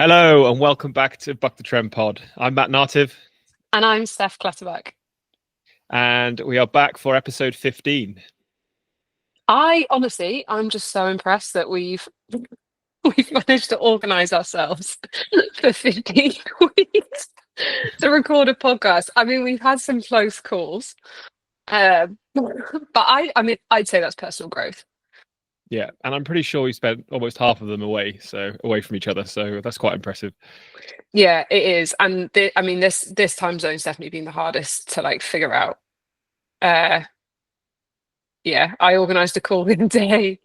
Hello and welcome back to Buck the Trend Pod. I'm Matt Nartiv, And I'm Steph Clutterbuck. and we are back for episode 15. I'm just so impressed that we've we've managed to organise ourselves for 15 weeks to record a podcast. I mean, we've had some close calls, but I mean, I'd say that's personal growth. Yeah, and I'm pretty sure we spent almost half of them away from each other, so that's quite impressive. Yeah, it is, and I mean, this time zone's definitely been the hardest to like figure out. Uh, yeah, I organised a call in a day,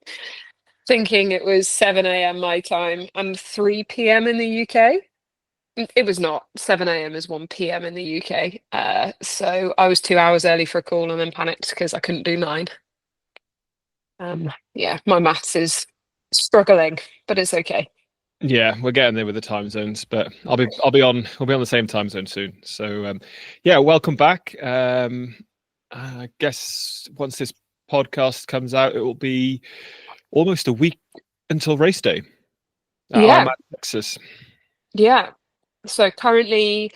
thinking it was 7 a.m. my time and 3 p.m. in the UK. It was not. 7 a.m. is 1 p.m. in the UK. So I was 2 hours early for a call and then panicked because I couldn't do 9. Yeah, my maths is struggling, but it's okay. Yeah, we're getting there with the time zones, but we'll be on the same time zone soon. So yeah, welcome back. I guess once this podcast comes out, it will be almost a week until race day at Yeah, Ironman Texas. yeah. So currently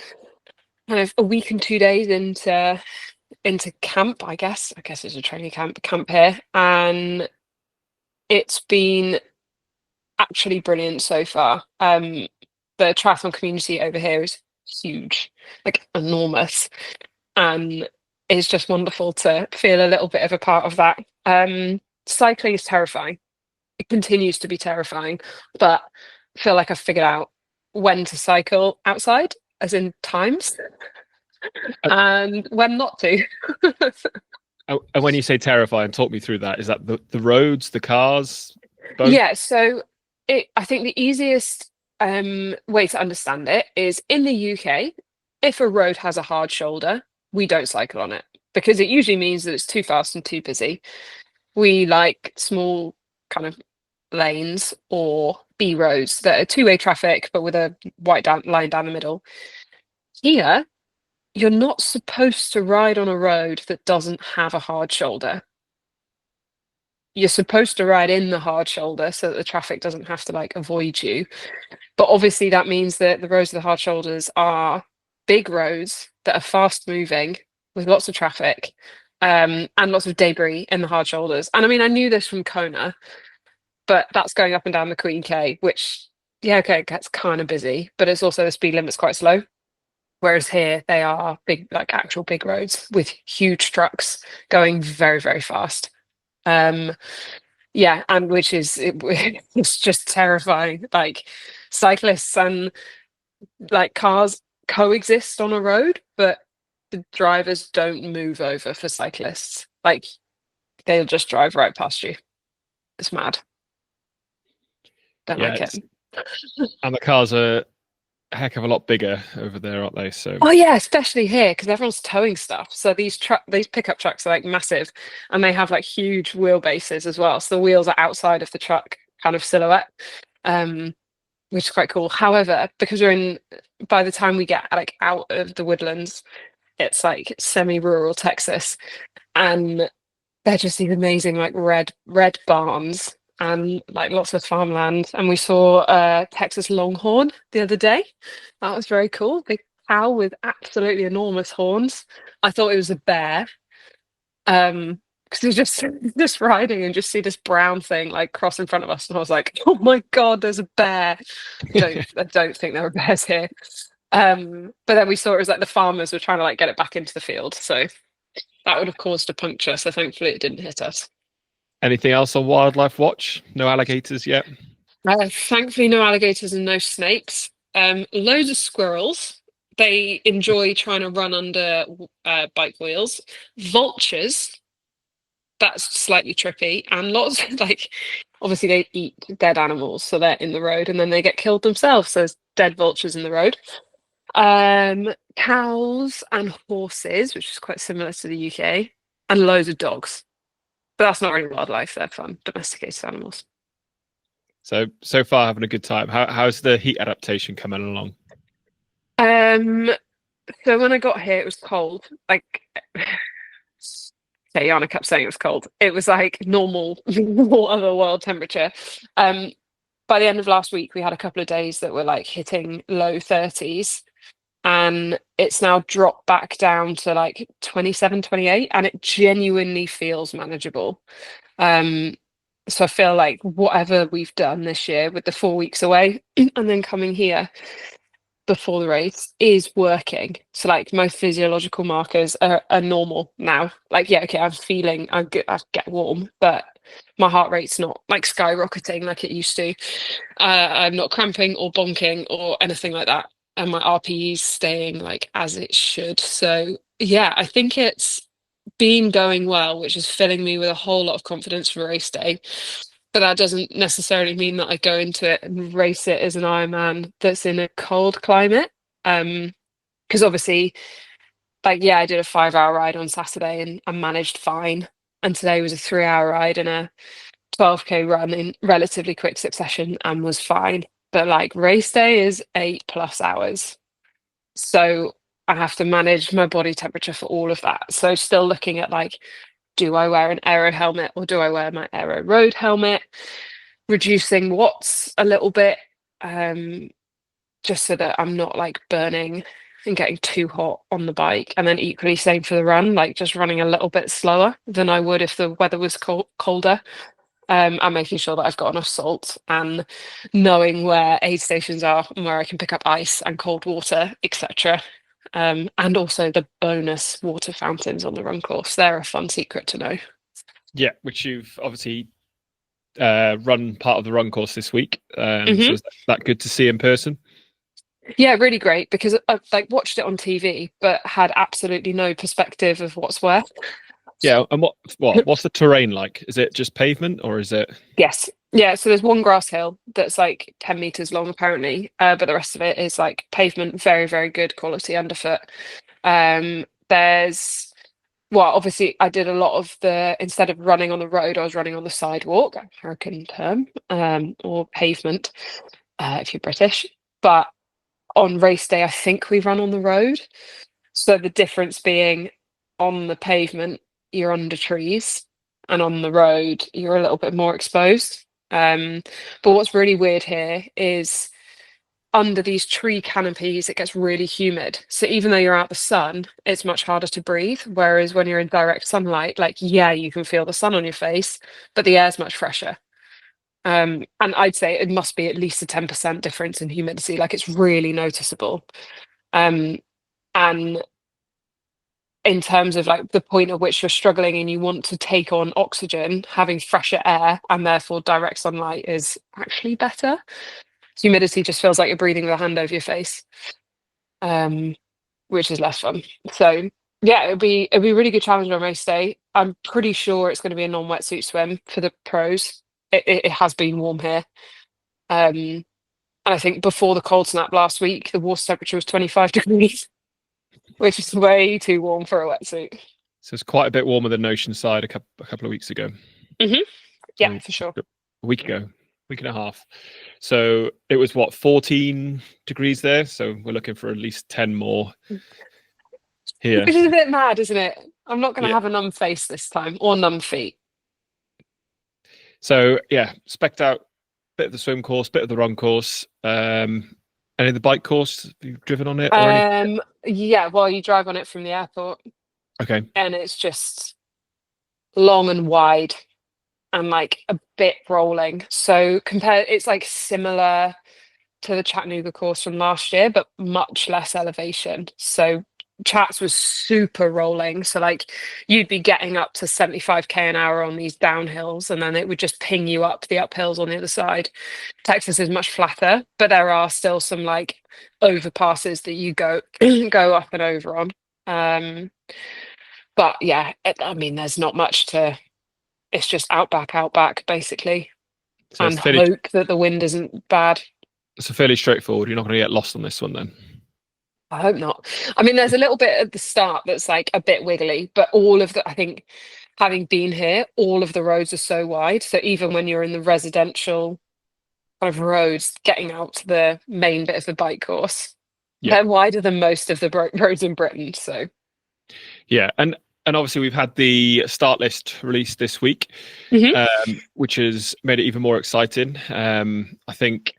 kind of a week and 2 days into camp, I guess. I guess it's a training camp here. And it's been actually brilliant so far. The triathlon community over here is huge, like enormous, and it's just wonderful to feel a little bit of a part of that. Cycling is terrifying. It continues to be terrifying, but I feel like I've figured out when to cycle outside, as in times, Uh, and when not to. and when you say terrifying, talk me through that. Is that the roads, the cars, both? Yeah, so I think the easiest way to understand it is in the UK, if a road has a hard shoulder, we don't cycle on it because it usually means that it's too fast and too busy. We like small kind of lanes or B roads that are two-way traffic but with a line down the middle. Here, you're not supposed to ride on a road that doesn't have a hard shoulder. You're supposed to ride in the hard shoulder so that the traffic doesn't have to like avoid you. But obviously, that means that the roads with the hard shoulders are big roads that are fast moving with lots of traffic, and lots of debris in the hard shoulders. And I mean, I knew this from Kona, but that's going up and down the Queen K, which, yeah, okay, it gets kind of busy, but it's also the speed limit's quite slow. Whereas here, they are big, like actual big roads with huge trucks going very, very fast. Um, yeah, and it's just terrifying. Like cyclists and like cars coexist on a road, but the drivers don't move over for cyclists. Like they'll just drive right past you. It's mad. Don't Yeah, like it. and the cars are a heck of a lot bigger over there, aren't they? So Oh yeah, especially here because everyone's towing stuff. So these pickup trucks are like massive, and they have like huge wheelbases as well. So the wheels are outside of the truck kind of silhouette, um, which is quite cool. However, because by the time we get like out of the woodlands, it's like semi-rural Texas, and they're just these amazing like red barns and like lots of farmland. And we saw Texas Longhorn the other day. That was very cool. Big cow with absolutely enormous horns. I thought it was a bear. Because we just riding and just see this brown thing like cross in front of us, and I was like, "Oh my God, there's a bear!" I don't think there are bears here. But then we saw it was like the farmers were trying to like get it back into the field, so that would have caused a puncture. So thankfully, it didn't hit us. anything else on Wildlife Watch? No alligators yet. Thankfully, no alligators and no snakes. Loads of squirrels. They enjoy trying to run under bike wheels. Vultures. That's slightly trippy. And lots like, obviously, they eat dead animals, so they're in the road, and then they get killed themselves. So there's dead vultures in the road. Cows and horses, which is quite similar to the UK, and loads of dogs. But that's not really wildlife, they're fun, domesticated animals. So far, having a good time. How's the heat adaptation coming along? Um, so when I got here, it was cold. Like, okay, Yana kept saying it was cold. It was like normal, normal other world temperature. Um, by the end of last week, we had a couple of days that were like hitting low 30s, and it's now dropped back down to like 27, 28, and it genuinely feels manageable. Um, so I feel like whatever we've done this year with the 4 weeks away and then coming here before the race is working. So like most physiological markers are normal now. Like, yeah, okay, I get warm, but my heart rate's not like skyrocketing like it used to. I'm not cramping or bonking or anything like that. And my RPE's staying like as it should. So yeah, I think it's been going well, which is filling me with a whole lot of confidence for race day. But that doesn't necessarily mean that I go into it and race it as an Ironman that's in a cold climate. Because obviously, like, yeah, I did a 5 hour ride on Saturday and I managed fine. And today was a 3 hour ride and a 12K run in relatively quick succession and was fine. But like race day is 8+ hours. So I have to manage my body temperature for all of that. So still looking at like, do I wear an aero helmet or do I wear my aero road helmet? Reducing watts a little bit, just so that I'm not like burning and getting too hot on the bike. And then equally same for the run, like just running a little bit slower than I would if the weather was colder. And making sure that I've got enough salt and knowing where aid stations are and where I can pick up ice and cold water, etc. And also the bonus water fountains on the run course. They're a fun secret to know. Yeah, which you've obviously run part of the run course this week. So is that good to see in person? Yeah, really great because I've like watched it on TV, but had absolutely no perspective of what's where. Yeah, and what's the terrain like? Is it just pavement or is it? Yes. Yeah, so there's one grass hill that's like 10 meters long apparently, but the rest of it is like pavement, very, very good quality underfoot. There's well, obviously I did a lot of instead of running on the road, I was running on the sidewalk, American term, or pavement, if you're British. But on race day, I think we run on the road. So the difference being on the pavement, you're under trees, and on the road, you're a little bit more exposed. But what's really weird here is under these tree canopies, it gets really humid. So even though you're out the sun, it's much harder to breathe. Whereas when you're in direct sunlight, like, yeah, you can feel the sun on your face, but the air's much fresher. And I'd say it must be at least a 10% difference in humidity. Like it's really noticeable. Um, and in terms of like the point at which you're struggling and you want to take on oxygen, having fresher air and therefore direct sunlight is actually better. Humidity just feels like you're breathing with a hand over your face, which is less fun. So yeah, it'd be a really good challenge on race day. I'm pretty sure it's going to be a non-wetsuit swim for the pros. It has been warm here. And I think before the cold snap last week, the water temperature was 25 degrees, which is way too warm for a wetsuit. So it's quite a bit warmer than Oceanside a couple of weeks ago. Yeah, for sure. A week ago, week and a half. So it was 14 degrees there. So we're looking for at least 10 more here. Which is a bit mad, isn't it? I'm not going to Yeah. have a numb face this time or numb feet. So yeah, specced out bit of the swim course, bit of the run course. Any of the bike course? Have you driven on it or anything? Yeah, well, you drive on it from the airport. Okay. And it's just long and wide and like a bit rolling. So it's like similar to the Chattanooga course from last year, but much less elevation. So Chats was super rolling. So like you'd be getting up to 75k an hour on these downhills, and then it would just ping you up the uphills on the other side. Texas is much flatter, but there are still some like overpasses that you go go up and over on. But yeah, I mean, there's not much to. It's just outback, basically, So and hope that the wind isn't bad. It's fairly straightforward. You're not going to get lost on this one then. I hope not. I mean, there's a little bit at the start that's like a bit wiggly, but I think, having been here, all of the roads are so wide. So even when you're in the residential kind of roads, getting out to the main bit of the bike course, they're wider than most of the roads in Britain. So yeah, and and obviously we've had the start list released this week, Mhm. which has made it even more exciting. I think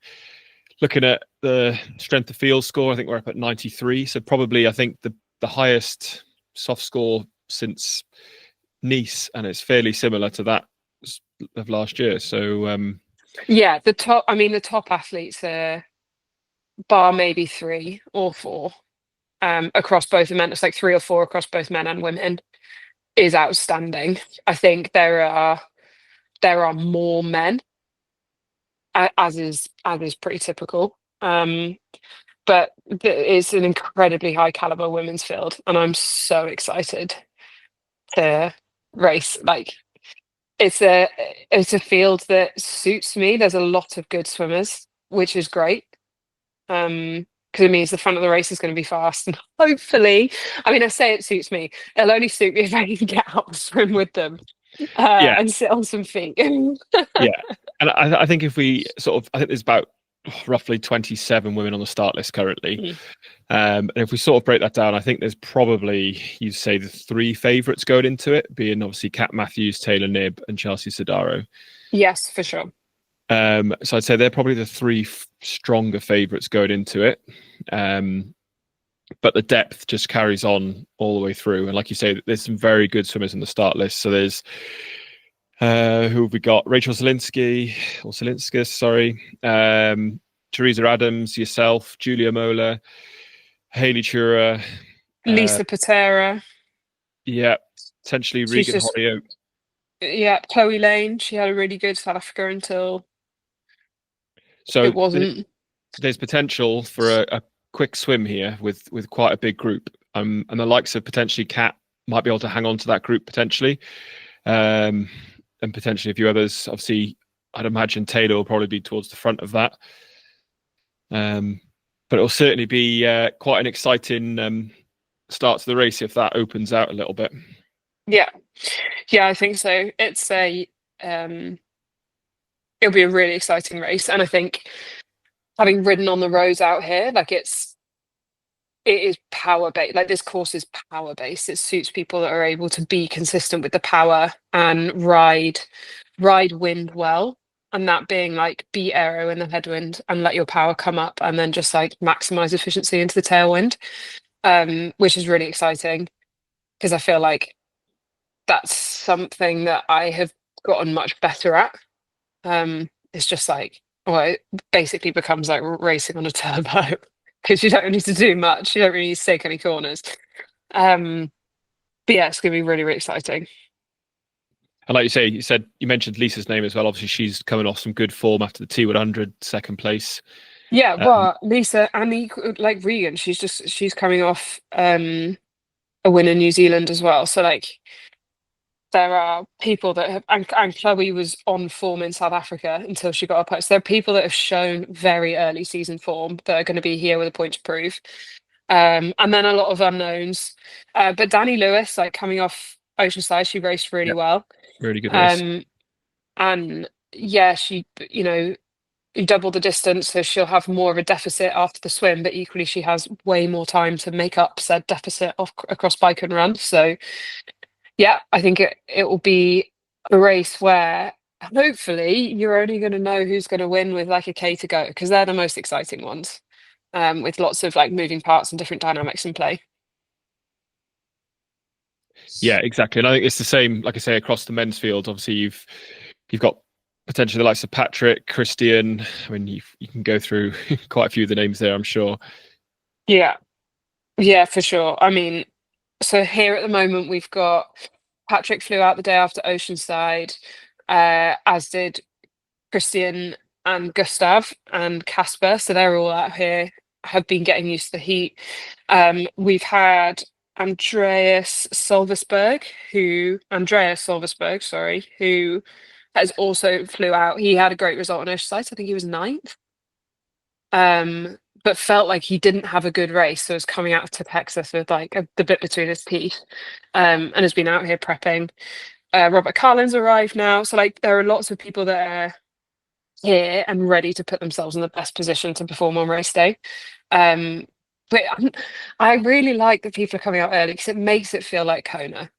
looking at the strength of field score, I think we're up at 93. So probably, I think the highest soft score since Nice, and it's fairly similar to that of last year. So Yeah, the top athletes are bar maybe 3 or 4 across both the men. It's like 3 or 4 across both men and women is outstanding. I think there are more men, as is pretty typical. But it's an incredibly high caliber women's field, and I'm so excited to race. Like it's a field that suits me. There's a lot of good swimmers, which is great. Because it means the front of the race is going to be fast, and hopefully, I mean, I say it suits me. It'll only suit me if I can get out and swim with them yeah, and sit on some feet. yeah, and I think if we sort of, I think there's about roughly 27 women on the start list currently. Mm. And if we sort of break that down, I think there's probably, you'd say, the 3 favourites going into it, being obviously Kat Matthews, Taylor Knibb, and Chelsea Sodaro. Yes, for sure. So I'd say they're probably the 3 stronger favourites going into it. But the depth just carries on all the way through. And like you say, there's some very good swimmers in the start list. So there's who have we got? Rachel Zelinskas, sorry. Teresa Adams, yourself, Julia Mola, Hayley Chura. Lisa Patera. Yeah, potentially She's Regan just Hollyoak. Yeah, Chloe Lane. She had a really good South Africa until So it wasn't. there's potential for a quick swim here with quite a big group. And the likes of potentially Kat might be able to hang on to that group potentially. And potentially a few others. Obviously, I'd imagine Taylor will probably be towards the front of that. But it'll certainly be quite an exciting start to the race if that opens out a little bit. Yeah, yeah, I think so. It'll be a really exciting race, and I think having ridden on the roads out here, like it is power based. Like this course is power based. It suits people that are able to be consistent with the power and ride wind well. And that being like be aero in the headwind and let your power come up and then just like maximize efficiency into the tailwind, which is really exciting because I feel like that's something that I have gotten much better at. It's just like, well, it basically becomes like racing on a turbo because you don't need to do much. You don't really need to take any corners. But yeah, it's going to be really, really exciting. And like you say, you mentioned Lisa's name as well. Obviously, she's coming off some good form after the T100 second place. Yeah, well, Lisa and like Regan, she's coming off a win in New Zealand as well. So like there are people that have, and Chloe was on form in South Africa until she got up. So there are people that have shown very early season form that are going to be here with a point to prove. And then a lot of unknowns. But Danny Lewis, like coming off Oceanside, she raced really Yeah, well. really good race. And yeah, she, you double the distance, so she'll have more of a deficit after the swim, but equally she has way more time to make up said deficit across bike and run. So yeah, I think it will be a race where hopefully you're only going to know who's going to win with like a K to go because they're the most exciting ones, with lots of like moving parts and different dynamics in play. Yeah, exactly. And I think it's the same, like I say, across the men's field. Obviously, you've got potentially the likes of Patrick, Christian. I mean, you can go through quite a few of the names there, I'm sure. Yeah, yeah, for sure. I mean, so here at the moment we've got Patrick flew out the day after Oceanside, as did Christian and Gustav and Casper. So they're all out here, have been getting used to the heat. We've had Andreas Solversberg, sorry, who has also flew out. He had a great result on Oceanside. I think he was ninth. But felt like he didn't have a good race, so was coming out to Texas with like the bit between his teeth, and has been out here prepping. Robert Carlin's arrived now, so like there are lots of people that are here and ready to put themselves in the best position to perform on race day. But I really like that people are coming out early because it makes it feel like Kona.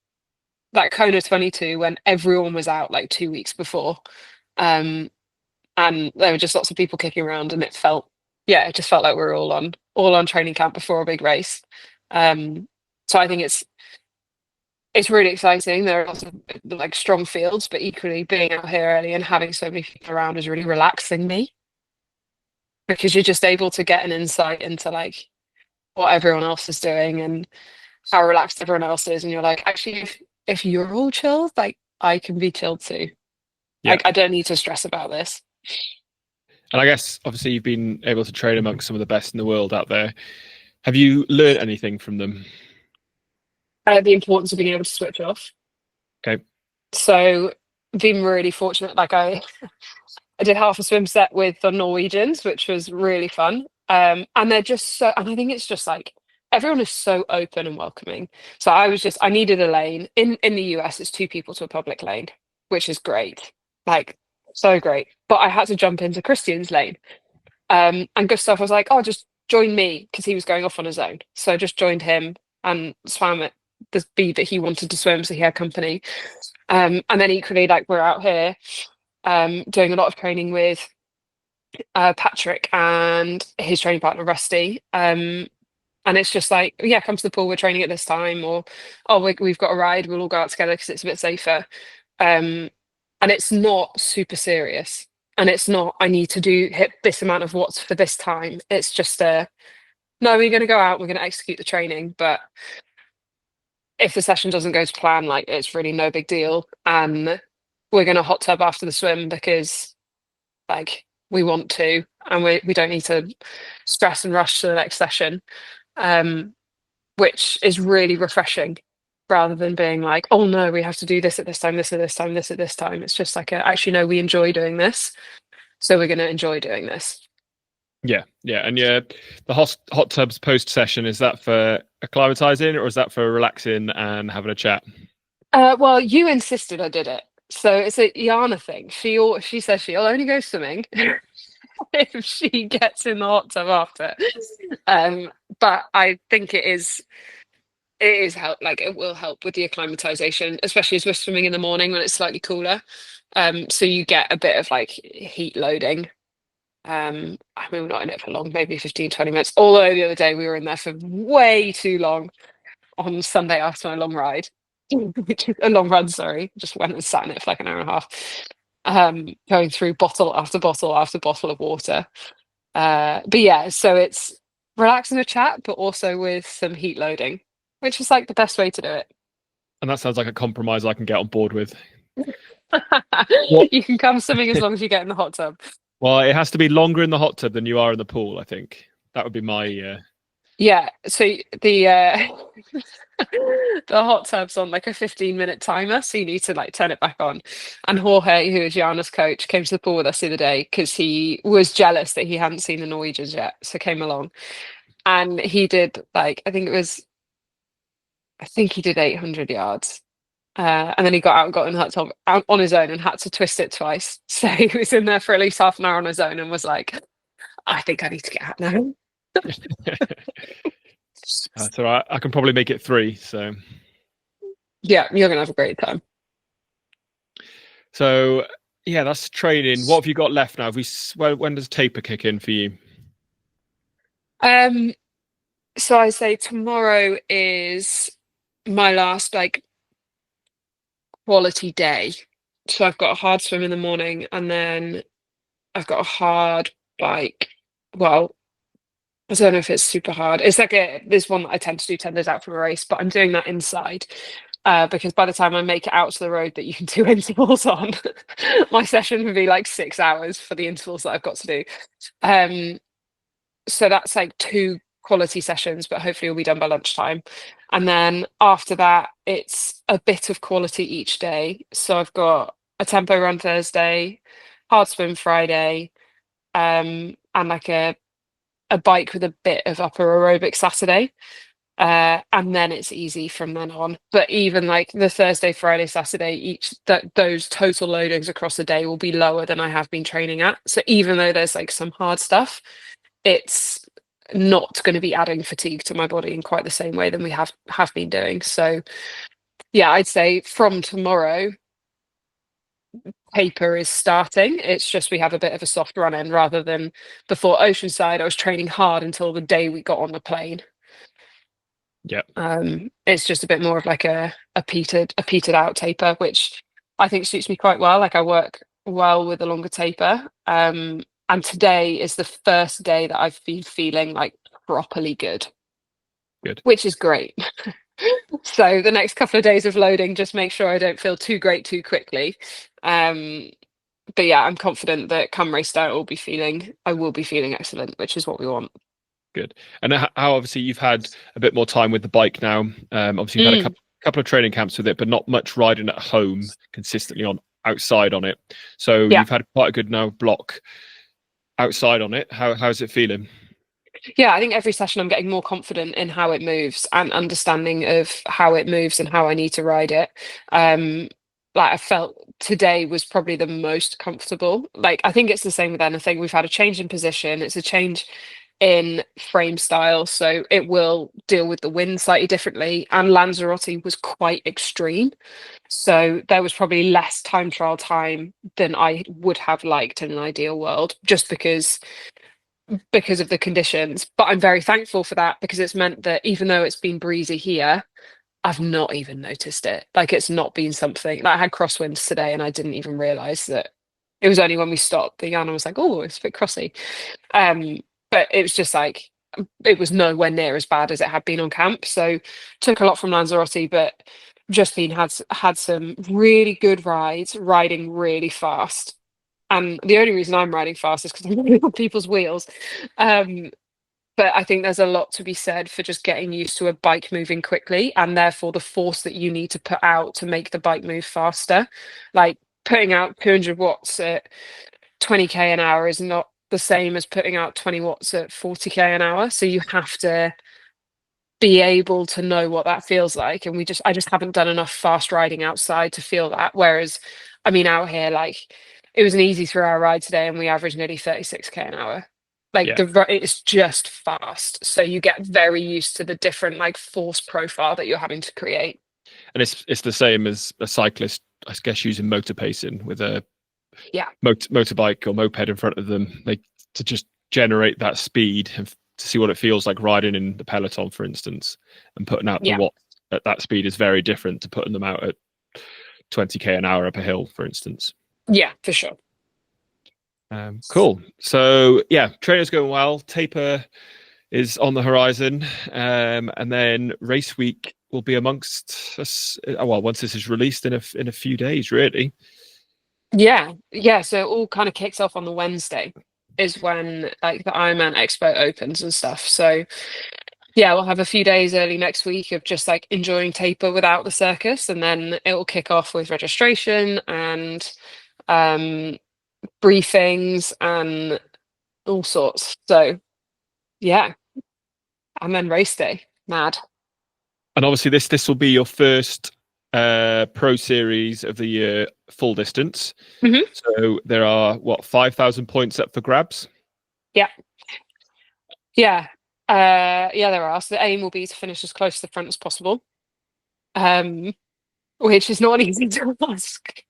that Kona 22 when everyone was out like 2 weeks before. Um, and there were just lots of people kicking around, and it just felt like we were all on training camp before a big race. So I think it's really exciting. There are lots of like strong fields, but equally being out here early and having so many people around is really relaxing me, because you're just able to get an insight into like what everyone else is doing and how relaxed everyone else is, and you're like, actually, if you're all chilled, like I can be chilled too. Yeah. Like I don't need to stress about this. And I guess obviously you've been able to train amongst some of the best in the world out there. Have you learned anything from them? The importance of being able to switch off. Okay. So been really fortunate. Like I did half a swim set with the Norwegians, which was really fun. And they're just so, and I think it's just like everyone is so open and welcoming. So I needed a lane. In the US, it's two people to a public lane, which is great. Like so great. But I had to jump into Christian's lane. And Gustav was like, "Oh, just join me," because he was going off on his own. So I just joined him and swam at the speed that he wanted to swim, so he had company. And then equally, like we're out here doing a lot of training with Patrick and his training partner Rusty. And it's just like, yeah, come to the pool. We're training at this time, or oh, we've got a ride. We'll all go out together because it's a bit safer. Um, and it's not super serious, and it's not I need to do hit this amount of watts for this time. It's just no, we're going to go out. We're going to execute the training, but if the session doesn't go to plan, like it's really no big deal. And we're going to hot tub after the swim because like we want to, and we don't need to stress and rush to the next session, which is really refreshing, rather than being like, oh no, we have to do this at this time, this at this time, this at this time. It's just like actually no, we enjoy doing this, so we're going to enjoy doing this. Yeah, yeah, and yeah, the hot tubs post session, is that for acclimatizing or is that for relaxing and having a chat? Well, you insisted I did it, so it's a Yana thing. She says she'll only go swimming if she gets in the hot tub after. But I think it is help, like it will help with the acclimatization, especially as we're swimming in the morning when it's slightly cooler. So you get a bit of like heat loading. I mean, we're not in it for long, maybe 15, 20 minutes. Although the other day we were in there for way too long on Sunday after my long ride, a long run, sorry. Just went and sat in it for like an hour and a half, going through bottle after bottle after bottle of water. But yeah, so it's relaxing a chat, but also with some heat loading, which is like the best way to do it. And that sounds like a compromise I can get on board with. What? You can come swimming as long as you get in the hot tub. Well, it has to be longer in the hot tub than you are in the pool, I think. That would be my Yeah, so the the hot tub's on like a 15-minute timer, so you need to like turn it back on. And Jorge, who is Jana's coach, came to the pool with us the other day because he was jealous that he hadn't seen the Norwegians yet, so came along. And he did like I think he did 800 yards. And then he got out and got in the hot tub out on his own and had to twist it twice. So he was in there for at least half an hour on his own and was like, I think I need to get out now. That's all right. I can probably make it 3. So Yeah, you're gonna have a great time. so yeah, that's training. What have you got left now? When does taper kick in for you? Um, so I say tomorrow is my last like quality day. So I've got a hard swim in the morning, and then I've got a hard bike. Well, I don't know if it's super hard. It's like there's one that I tend to do 10 days out from a race, but I'm doing that inside. Because by the time I make it out to the road that you can do intervals on, my session would be like 6 hours for the intervals that I've got to do. So that's like 2 quality sessions, but hopefully we'll be done by lunchtime. And then after that, it's a bit of quality each day. So I've got a tempo run Thursday, hard swim Friday, and like a bike with a bit of upper aerobic Saturday. And then it's easy from then on. But even like the Thursday, Friday, Saturday, those total loadings across the day will be lower than I have been training at. So even though there's like some hard stuff, it's not going to be adding fatigue to my body in quite the same way than we have been doing. So Yeah, I'd say from tomorrow, paper is starting. It's just we have a bit of a soft run in rather than before Oceanside. I was training hard until the day we got on the plane. Yeah, It's just a bit more of like a petered out taper, which I think suits me quite well. Like I work well with a longer taper. And today is the first day that I've been feeling like properly good, good. which is great. So the next couple of days of loading, just make sure I don't feel too great too quickly. Um, but yeah, I'm confident that come race day, I will be feeling excellent, which is what we want. Good. And how obviously you've had a bit more time with the bike now. Obviously you've had a Mm, couple of training camps with it, but not much riding at home consistently on outside on it. So yeah. you've had quite a good now block outside on it. How's it feeling? Yeah, I think every session I'm getting more confident in how it moves and understanding of how it moves and how I need to ride it. Um, like I felt today was probably the most comfortable. Like I think it's the same with anything. We've had a change in position. It's a change in frame style, so it will deal with the wind slightly differently. And Lanzarote was quite extreme, so there was probably less time trial time than I would have liked in an ideal world, just because of the conditions. But I'm very thankful for that because it's meant that even though it's been breezy here, I've not even noticed it. Like it's not been something like I had crosswinds today and I didn't even realize that it was only when we stopped the Yana was like, oh, it's a bit crossy. Um, but it was just like it was nowhere near as bad as it had been on camp. So took a lot from Lanzarote, but Justine had some really good rides, riding really fast. And the only reason I'm riding fast is because I'm riding on people's wheels. Um, but I think there's a lot to be said for just getting used to a bike moving quickly and therefore the force that you need to put out to make the bike move faster. Like putting out 200 watts at 20k an hour is not the same as putting out 20 watts at 40k an hour. So you have to be able to know what that feels like. And I just haven't done enough fast riding outside to feel that. Whereas, I mean, out here, like it was an easy 3 hour ride today and we averaged nearly 36k an hour. Like Yeah. it's just fast. So you get very used to the different like force profile that you're having to create. And it's the same as a cyclist, I guess, using motor pacing with a Yeah. motorbike or moped in front of them. They to just generate that speed and to see what it feels like riding in the peloton, for instance, and putting out the Yeah. watts at that speed is very different to putting them out at 20k an hour up a hill, for instance. Yeah, for sure. Cool. So yeah, training's going well. Taper is on the horizon, and then race week will be amongst us. Well, once this is released in a few days, really. Yeah. Yeah. So it all kind of kicks off on the Wednesday is when like the Ironman Expo opens and stuff. So yeah, we'll have a few days early next week of just like enjoying taper without the circus, and then it will kick off with registration and um, briefings and all sorts. So yeah, and then race day, mad. And obviously, this will be your first Pro Series of the year, full distance. Hmm. So there are what 5,000 points up for grabs. Yeah, yeah, yeah. There are. So the aim will be to finish as close to the front as possible, um, which is not easy to ask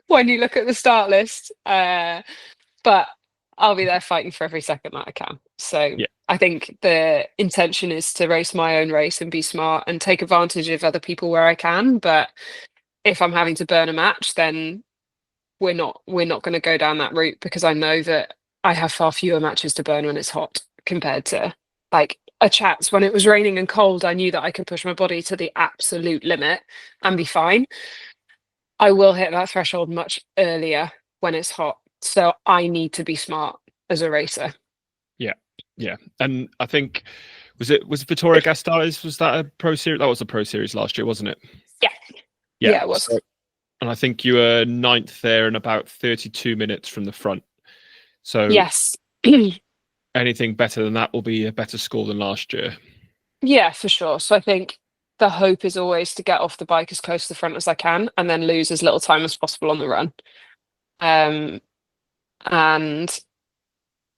when you look at the start list. But I'll be there fighting for every second that I can. So Yeah, I think the intention is to race my own race and be smart and take advantage of other people where I can. But if I'm having to burn a match, then we're not going to go down that route because I know that I have far fewer matches to burn when it's hot compared to like a chats when it was raining and cold. I knew that I could push my body to the absolute limit and be fine. I will hit that threshold much earlier when it's hot. So I need to be smart as a racer. yeah, yeah. And I think was Vittoria Gasteiz, was that a Pro Series? That was a Pro Series last year, wasn't it? Yeah. Yeah. Yeah, it was. So, and I think you were ninth there in about 32 minutes from the front. So Yes. anything better than that will be a better score than last year. Yeah, for sure. So I think the hope is always to get off the bike as close to the front as I can and then lose as little time as possible on the run. Um, and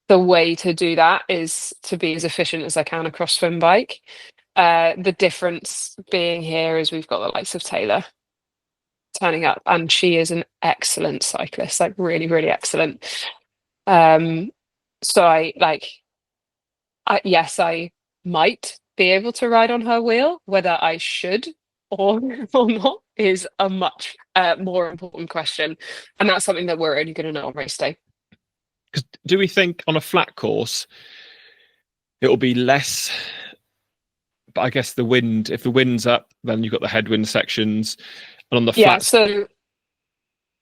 the way to do that is to be as efficient as I can across swim bike. The difference being here is we've got the likes of Taylor turning up, and she is an excellent cyclist, like really, really excellent. So yes, I might be able to ride on her wheel. Whether I should or or not is a much more important question, and that's something that we're only going to know on race day. Because do we think on a flat course it will be less? But I guess if the wind's up, then you've got the headwind sections, and on the Yeah, flats. so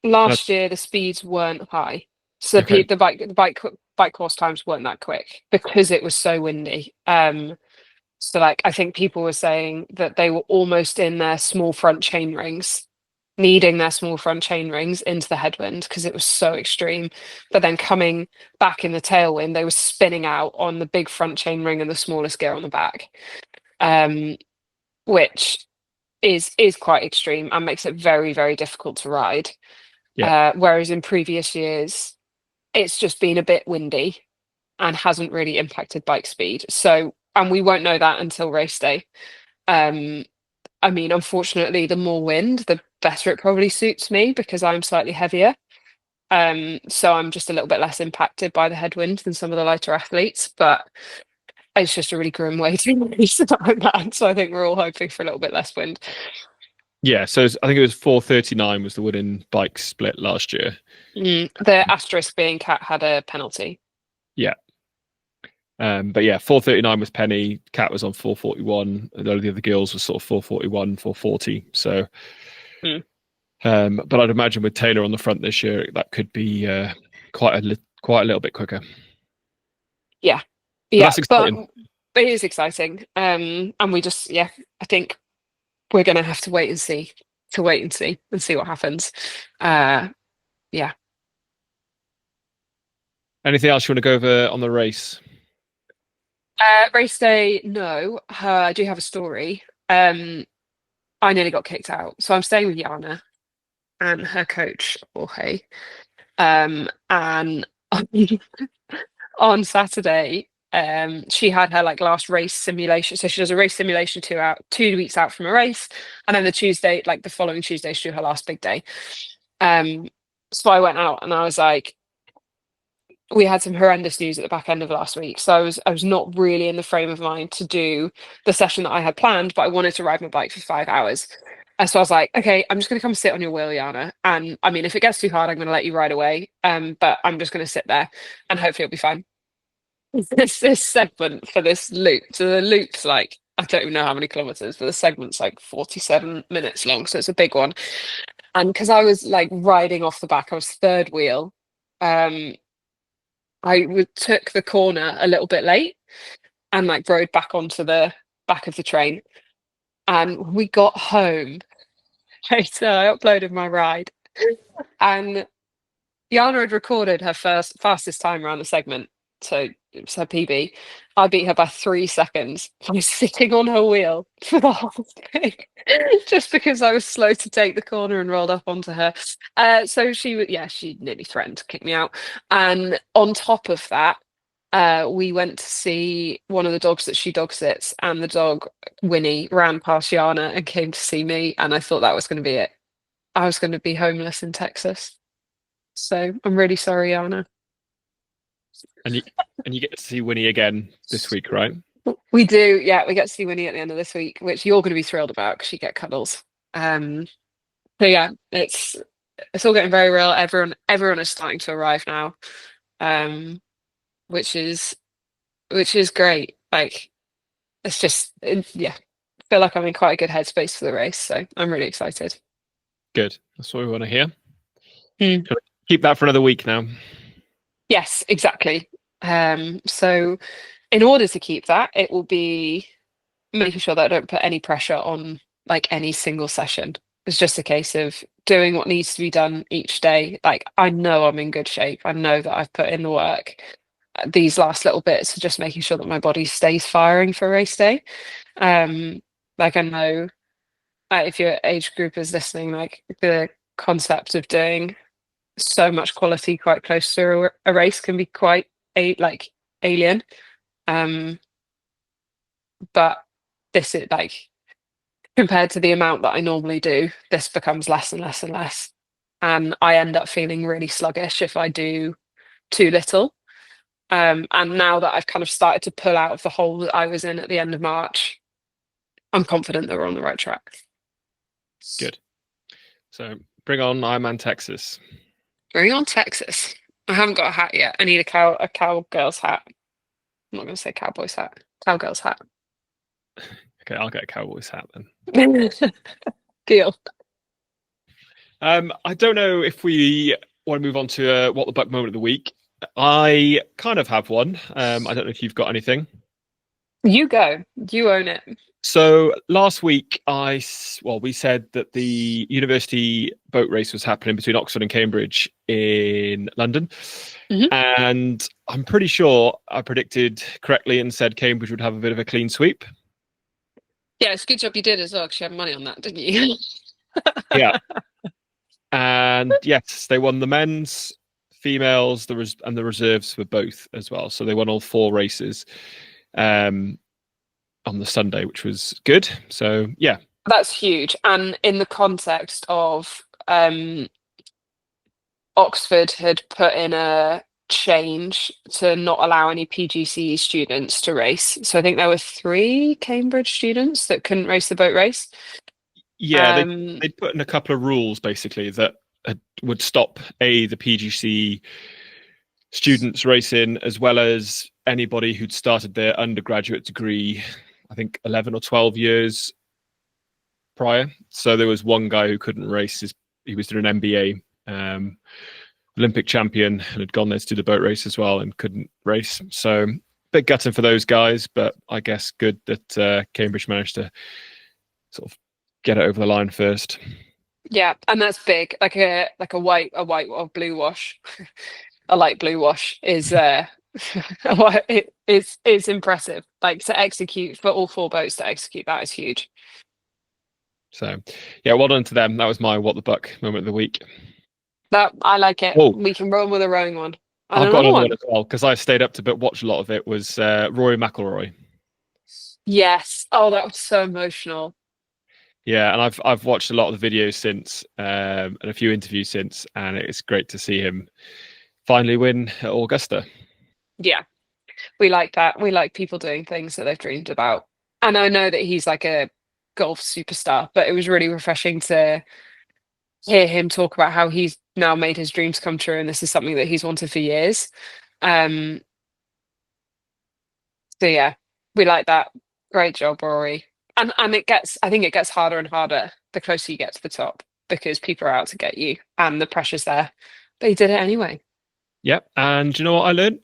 last year the speeds weren't high, so Okay. the bike course times weren't that quick because it was so windy. So like I think people were saying that they were almost in their small front chain rings, needing their small front chain rings into the headwind because it was so extreme. But then coming back in the tailwind, they were spinning out on the big front chain ring and the smallest gear on the back, which is quite extreme and makes it very, very difficult to ride. Yeah. Whereas in previous years, it's just been a bit windy and hasn't really impacted bike speed. So, and we won't know that until race day. I mean, unfortunately, the more wind, the better it probably suits me because I'm slightly heavier. So I'm just a little bit less impacted by the headwind than some of the lighter athletes, but it's just a really grim way to race like that. So I think we're all hoping for a little bit less wind. Yeah. So I think it was 4:39 was the winning bike split last year. The asterisk being Cat had a penalty. Yeah. But yeah, 4:39 was Penny. Cat was on 4:41. And the other girls was sort of 4:41, 4:40. So, Mm. but I'd imagine with Taylor on the front this year, that could be quite a little bit quicker. Yeah, But yeah, that's exciting. but it is exciting. And we just, yeah, I think we're gonna have to wait and see, and see what happens. Yeah. Anything else you want to go over on the race? Race day, no. I do have a story. I nearly got kicked out, so I'm staying with Yana and her coach Jorge. And on Saturday, she had her like last race simulation. So she does a race simulation 2 weeks out from a race, and then the Tuesday, like the following Tuesday, she do her last big day. So I went out and I was like, we had some horrendous news at the back end of last week. So I was not really in the frame of mind to do the session that I had planned, but I wanted to ride my bike for 5 hours. And so I was like, okay, I'm just gonna come sit on your wheel, Yana. And I mean, if it gets too hard, I'm gonna let you ride away. But I'm just gonna sit there and hopefully it'll be fine. This segment for this loop. So the loop's like, I don't even know how many kilometers, but the segment's like 47 minutes long. So it's a big one. And because I was like riding off the back, I was third wheel. Um, took the corner a little bit late and like rode back onto the back of the train. And we got home later. I uploaded my ride, and Yana had recorded her first fastest time around the segment, so it was her PB. I beat her by 3 seconds by sitting on her wheel for the whole thing, just because I was slow to take the corner and rolled up onto her. So she nearly threatened to kick me out. And on top of that, we went to see one of the dogs that she dog sits, and the dog Winnie ran past Yana and came to see me, and I thought that was going to be it. I was going to be homeless in Texas. So I'm really sorry, Yana. And you get to see Winnie again this week, right? We do, yeah. We get to see Winnie at the end of this week, which you're going to be thrilled about because you get cuddles. So yeah, it's all getting very real. Everyone is starting to arrive now, um, which is great. Like yeah, I feel like I'm in quite a good headspace for the race, so I'm really excited. Good. That's what we want to hear. Hmm. Keep that for another week now. Yes, exactly. So in order to keep that, it will be making sure that I don't put any pressure on like any single session. It's just a case of doing what needs to be done each day. Like I know I'm in good shape. I know that I've put in the work. These last little bits are just making sure that my body stays firing for race day. Like I know if your age group is listening, like the concept of doing so much quality quite close to a race can be quite like alien. Um, but this is like, compared to the amount that I normally do, this becomes less and less and less. And I end up feeling really sluggish if I do too little. And now that I've kind of started to pull out of the hole that I was in at the end of March, I'm confident that we're on the right track. Good. So bring on Ironman Texas. Bring on Texas. I haven't got a hat yet. I need a cowgirl's hat. I'm not going to say cowboy's hat. Cowgirl's hat. Okay, I'll get a Cowboys hat then. Deal. I don't know if we want to move on to what the buck moment of the week. I kind of have one. I don't know if you've got anything. You go. You own it. So last week, we said that the university boat race was happening between Oxford and Cambridge in London. Mhm. And I'm pretty sure I predicted correctly and said Cambridge would have a bit of a clean sweep. Yeah, it's a good job you did as well, because you had money on that, didn't you? Yeah. And yes, they won the men's, females, and the reserves for both as well. So they won all 4 races on the Sunday, which was good. So yeah. That's huge. And in the context of Oxford had put in a change to not allow any PGCE students to race. So I think there were 3 Cambridge students that couldn't race the boat race. Yeah, they put in a couple of rules basically that would stop the PGC students racing, as well as anybody who'd started their undergraduate degree, I think 11 or 12 years prior. So there was one guy who couldn't race. He was doing an MBA, Olympic champion, and had gone there to do the boat race as well and couldn't race. So a bit gutting for those guys, but I guess good that Cambridge managed to sort of get it over the line first. Yeah, and that's big. Like a white or blue wash, a light blue wash is it's impressive. Like, to execute for all 4 boats to execute that is huge. So yeah, well done to them. That was my what the buck moment of the week. That I like it. Oh, We can roll with a rowing one. And I've got another another one. one as well because I stayed up to watch a lot of it. Was Rory McIlroy? Yes. Oh, that was so emotional. Yeah, and I've watched a lot of the videos since and a few interviews since, and it's great to see him finally win at Augusta. Yeah, we like that. We like people doing things that they've dreamed about. And I know that he's like a golf superstar, but it was really refreshing to hear him talk about how he's now made his dreams come true, and this is something that he's wanted for years. Um, so yeah, we like that. Great job, Rory. And I think it gets harder and harder the closer you get to the top, because people are out to get you and the pressure's there. But he did it anyway. Yep, and do you know what I learned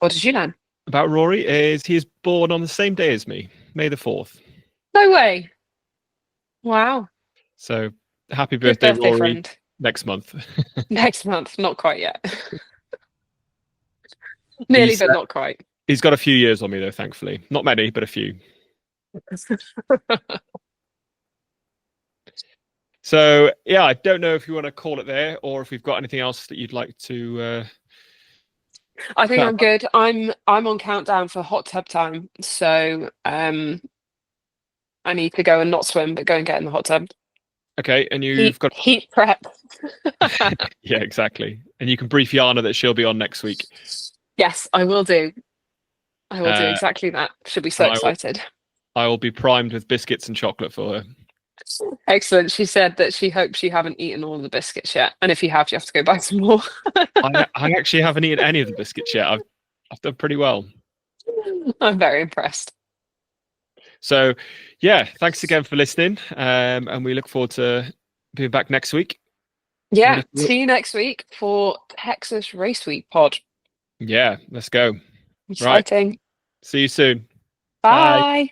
What did you learn? about Rory is he is born on the same day as me, May the 4th. No way. Wow. So happy Good birthday, birthday, Rory, friend. next month. Next month, not quite yet. Nearly, He's but not quite. he's got a few years on me though, thankfully. Not many, but a few. So yeah, I don't know if you want to call it there or if we've got anything else that you'd like to. I think I'm good. I'm on countdown for hot tub time, so I need to go and not swim, but go and get in the hot tub. Okay, and you've got Heat prep. yeah, exactly. And you can brief Yana that she'll be on next week. Yes, I will do. I will do exactly that. She'll be so excited. I will be primed with biscuits and chocolate for her. Excellent. She said that she hopes you haven't eaten all of the biscuits yet, and if you have, you have to go buy some more. I actually haven't eaten any of the biscuits yet. I've done pretty well. I'm very impressed. So, yeah, thanks again for listening, and we look forward to being back next week. Yeah, see you next week for Texas Race Week pod. Yeah, let's go. Exciting. Right. See you soon. Bye.